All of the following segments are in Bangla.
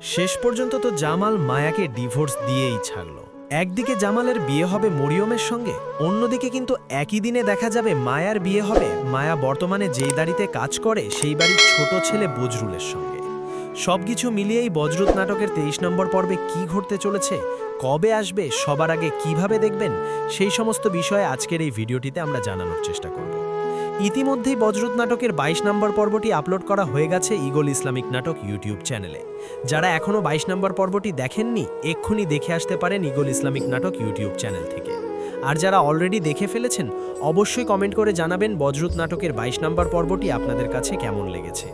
শেষ পর্যন্ত তো জামাল মায়াকে ডিভোর্স দিয়েই ছাড়ল। একদিকে জামালের বিয়ে হবে মরিয়মের সঙ্গে, অন্যদিকে কিন্তু একই দিনে দেখা যাবে মায়ার বিয়ে হবে মায়া বর্তমানে যেই বাড়িতে কাজ করে সেই বাড়ির ছোট ছেলে বজরুলের সঙ্গে। সবকিছু মিলিয়েই বজরুল নাটকের 23 নম্বর পর্বে কি ঘটতে চলেছে, কবে আসবে, সবার আগে কিভাবে দেখবেন, সেই সমস্ত বিষয়ে আজকের এই ভিডিওটিতে আমরা জানানোর চেষ্টা করব। ইতিমধ্যেই বজরুল নাটকের 22 নম্বর পর্বটি আপলোড করা হয়ে গেছে ঈগল ইসলামিক নাটক ইউটিউব চ্যানেলে। যারা এখনও 22 নম্বর পর্বটি দেখেননি, এক্ষুনি দেখে আসতে পারেন ঈগল ইসলামিক নাটক ইউটিউব চ্যানেল থেকে। আর যারা অলরেডি দেখে ফেলেছেন, অবশ্যই কমেন্ট করে জানাবেন বজরুল নাটকের 22 নম্বর পর্বটি আপনাদের কাছে কেমন লেগেছে।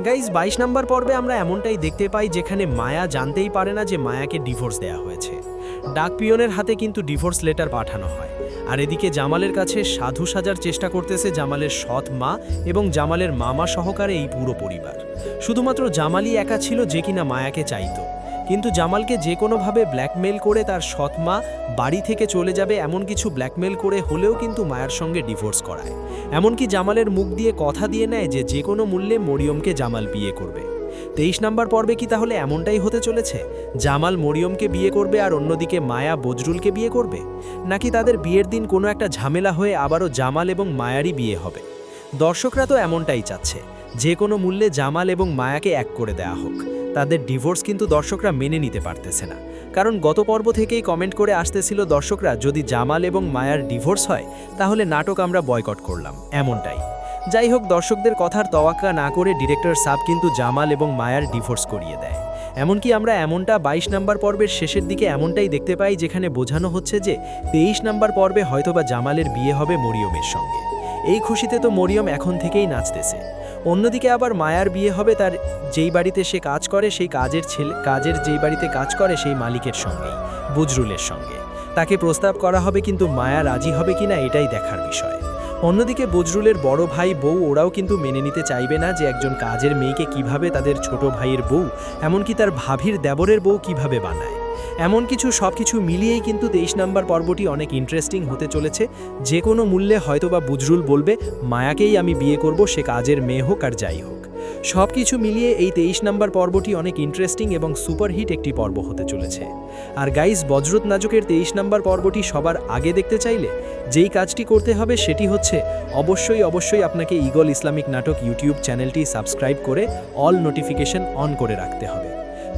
গাইজ, 22 নম্বর পর্বে আমরা এমনটাই দেখতে পাই যেখানে মায়া জানতেই পারে না যে মায়াকে ডিভোর্স দেয়া হয়েছে। ডাক পিয়নের হাতে কিন্তু ডিভোর্স লেটার পাঠানো হয়। আর এদিকে জামালের কাছে সাধু সাজার চেষ্টা করতেছে জামালের সৎ মা এবং জামালের মামা সহকারে এই পুরো পরিবার। শুধুমাত্র জামালই একা ছিল যে কিনা মায়াকে চাইতো, কিন্তু জামালকে যে কোনোভাবে ব্ল্যাকমেল করে তার সৎ মা বাড়ি থেকে চলে যাবে এমন কিছু ব্ল্যাকমেল করে হলেও কিন্তু মায়ের সঙ্গে ডিভোর্স করায়। এমনকি জামালের মুখ দিয়ে কথা দিয়ে নেয় যে কোনো মূল্যে মরিয়মকে জামাল বিয়ে করবে। 23 নম্বর পর্বে কি তাহলে এমনটাই হতে চলেছে? জামাল মরিয়মকে বিয়ে করবে আর অন্যদিকে মায়া বজরুলকে বিয়ে করবে, নাকি তাদের বিয়ের দিন কোনো একটা ঝামেলা হয়ে আবারও জামাল এবং মায়ারই বিয়ে হবে? দর্শকরা তো এমনটাই চাচ্ছে, যে কোনো মূল্যে জামাল এবং মায়াকে এক করে দেয়া হোক। তাদের ডিভোর্স কিন্তু দর্শকরা মেনে নিতে পারতেছে না, কারণ গত পর্ব থেকেই কমেন্ট করে আসতেছিল দর্শকরা যদি জামাল এবং মায়ার ডিভোর্স হয় তাহলে নাটক আমরা বয়কট করলাম, এমনটাই। যাই হোক, দর্শকদের কথার তোয়াক্কা না করে ডিরেক্টর সাব কিন্তু জামাল এবং মায়ার ডিভোর্স করিয়ে দেয়। এমনকি আমরা এমনটা 22 নম্বর পর্বের শেষের দিকে এমনটাই দেখতে পাই যেখানে বোঝানো হচ্ছে যে 23 নম্বর পর্বে হয়তোবা জামালের বিয়ে হবে মরিয়মের সঙ্গে। এই খুশিতে তো মরিয়ম এখন থেকেই নাচতেছে। অন্যদিকে আবার মায়ার বিয়ে হবে তার যেই বাড়িতে সে কাজ করে সেই কাজের যেই বাড়িতে কাজ করে সেই মালিকের সঙ্গেই, বজরুলের সঙ্গে। তাকে প্রস্তাব করা হবে, কিন্তু মায়া রাজি হবে কিনা এটাই দেখার বিষয়। অন্যদিকে বজরুলের বড় ভাই বউ ওরাও কিন্তু মেনে নিতে চাইবে না যে একজন কাজের মেয়েকে কিভাবে তাদের ছোট ভাইয়ের বউ, এমনকি তার ভাবির দেবরের বউ কিভাবে বানায়। এমন সবকিছু মিলিয়েই কিন্তু 23 নম্বর পর্বটি অনেক ইন্টারেস্টিং হতে চলেছে। যে কোনো মূল্যে হয়তোবা বজরুল বলবে মায়াকেই আমি বিয়ে করব, সে কাজের মেয়ে হোক আর যাই হোক। সব কিছু মিলিয়ে এই 23 নম্বর পর্বটি অনেক ইন্টারেস্টিং এবং সুপারহিট একটি পর্ব হতে চলেছে। আর গাইজ, বজরুল নাটকের 23 নম্বর পর্বটি সবার আগে দেখতে চাইলে যেই কাজটি করতে হবে সেটি হচ্ছে অবশ্যই আপনাকে ঈগল ইসলামিক নাটক ইউটিউব চ্যানেলটি সাবস্ক্রাইব করে অল নোটিফিকেশন অন করে রাখতে হবে।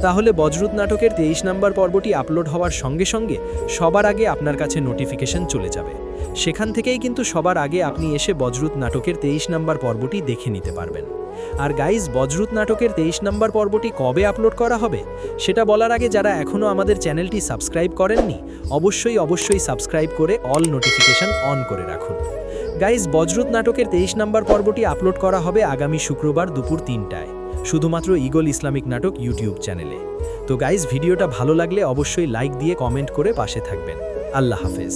তাহলে বজরুল নাটকের 23 নম্বর পর্বটি আপলোড হওয়ার সঙ্গে সঙ্গে সবার আগে আপনার কাছে নোটিফিকেশন চলে যাবে। সেখান থেকেই কিন্তু সবার আগে আপনি এসে বজরুল নাটকের 23 নম্বর পর্বটি দেখে নিতে পারবেন। আর গাইজ, বজরুল নাটকের 23 নম্বর পর্বটি কবে আপলোড করা হবে সেটা বলার আগে যারা এখনও আমাদের চ্যানেলটি সাবস্ক্রাইব করেননি, অবশ্যই সাবস্ক্রাইব করে অল নোটিফিকেশন অন করে রাখুন। গাইজ, বজরুল নাটকের 23 নম্বর পর্বটি আপলোড করা হবে আগামী শুক্রবার দুপুর 3টায়, শুধুমাত্র ঈগল ইসলামিক নাটক ইউটিউব চ্যানেলে। তো গাইজ, ভিডিওটা ভালো লাগলে অবশ্যই লাইক দিয়ে কমেন্ট করে পাশে থাকবেন। আল্লাহ হাফেজ।